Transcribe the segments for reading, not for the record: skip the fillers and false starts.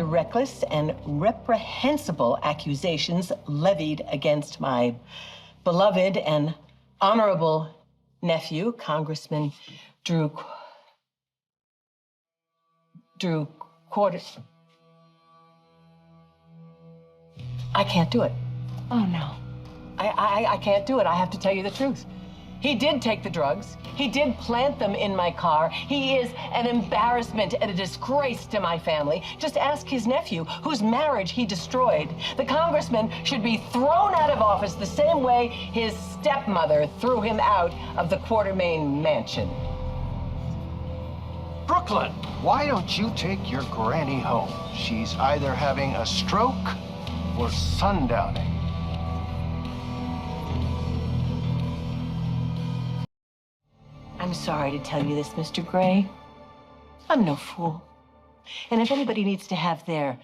the reckless and reprehensible accusations levied against my beloved and honorable nephew, Congressman Drew Quarter. I can't do it. Oh, no. I can't do it. I have to tell you the truth. He did take the drugs. He did plant them in my car. He is an embarrassment and a disgrace to my family. Just ask his nephew, whose marriage he destroyed. The congressman should be thrown out of office the same way his stepmother threw him out of the Quartermain mansion. Brooklyn, why don't you take your granny home? She's either having a stroke or sundowning. I'm sorry to tell you this, Mr. Gray. I'm no fool. And if anybody needs to have their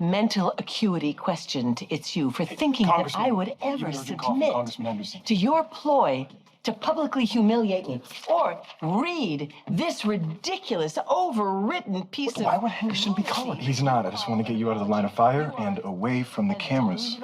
mental acuity questioned, it's you for thinking that I would ever submit to your ploy to publicly humiliate me or read this ridiculous, overwritten piece of... Why would Henderson be calling? He's not. I just want to get you out of the line of fire and away from the cameras.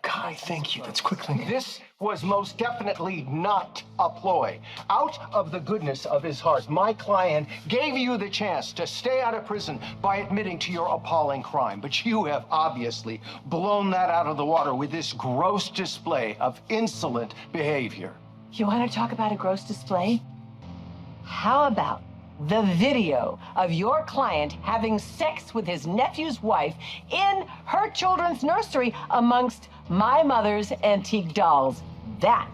Guy, thank you. That's quick thinking. This was most definitely not a ploy. Out of the goodness of his heart, my client gave you the chance to stay out of prison by admitting to your appalling crime. But you have obviously blown that out of the water with this gross display of insolent behavior. You want to talk about a gross display? How about the video of your client having sex with his nephew's wife in her children's nursery amongst my mother's antique dolls? That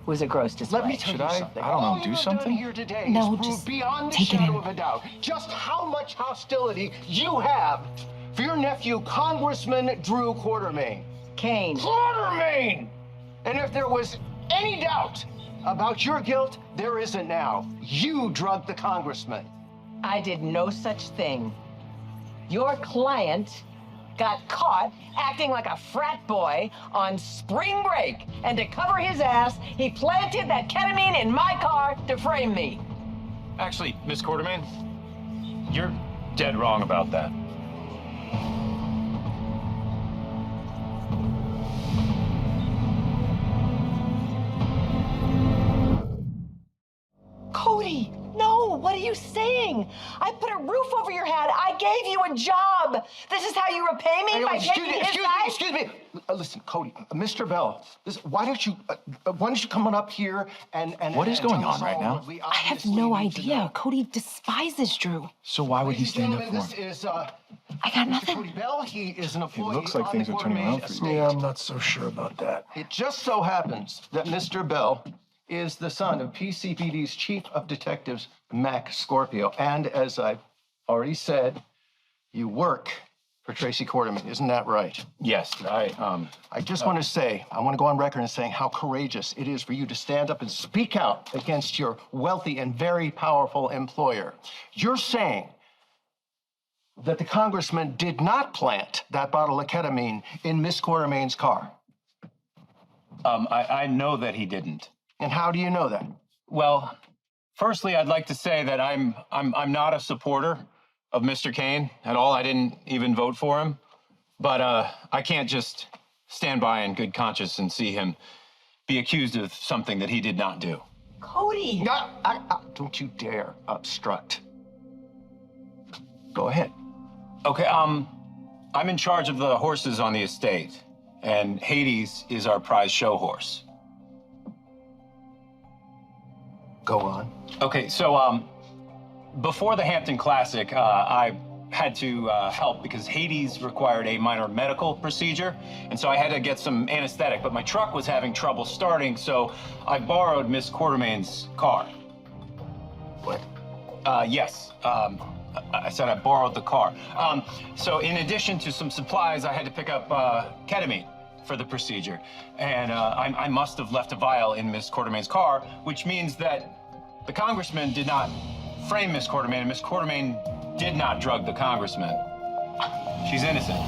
was a gross display. Let me tell you something. I don't know, do something? Here today No, is just beyond the take it shadow in. of a doubt just how much hostility you have for your nephew, Congressman Drew Quartermain. Kane. Quartermain! And if there was any doubt about your guilt, there isn't now. You drugged the congressman. I did no such thing. Your client got caught acting like a frat boy on spring break. And to cover his ass, he planted that ketamine in my car to frame me. Actually, Miss Quartermain, you're dead wrong about that. Cody, no, what are you saying? I put a roof over your head. I gave you a job. This is how you repay me by taking his side? Excuse me. Listen, Cody, Mr. Bell, why don't you come on up here and What is going on right now? I have no idea. Cody despises Drew. So why would he stand up for This him? is I got Mr. nothing. Cody Bell. He is an employee. looks like on things the are turning Quartermain around for you. estate. Yeah, I'm not so sure about that. It just so happens that Mr. Bell is the son of PCPD's chief of detectives, Mac Scorpio. And as I've already said, you work for Tracy Quartermain. Isn't that right? Yes, I just want to say, I want to go on record and saying how courageous it is for you to stand up and speak out against your wealthy and very powerful employer. You're saying that the congressman did not plant that bottle of ketamine in Miss Quartermain's car. I know that he didn't. And how do you know that? Well, firstly, I'd like to say that I'm not a supporter of Mr. Kane at all. I didn't even vote for him. But I can't just stand by in good conscience and see him be accused of something that he did not do. Cody! Don't you dare obstruct. Go ahead. Okay, I'm in charge of the horses on the estate, and Hades is our prize show horse. Go on. Okay, so before the Hampton Classic, I had to help because Hades required a minor medical procedure, and so I had to get some anesthetic, but my truck was having trouble starting, so I borrowed Miss Quartermain's car. What? Yes. I said I borrowed the car. So in addition to some supplies, I had to pick up ketamine for the procedure. And I must have left a vial in Miss Quartermain's car, which means that the congressman did not frame Miss Quartermain, and Miss Quartermain did not drug the congressman. She's innocent.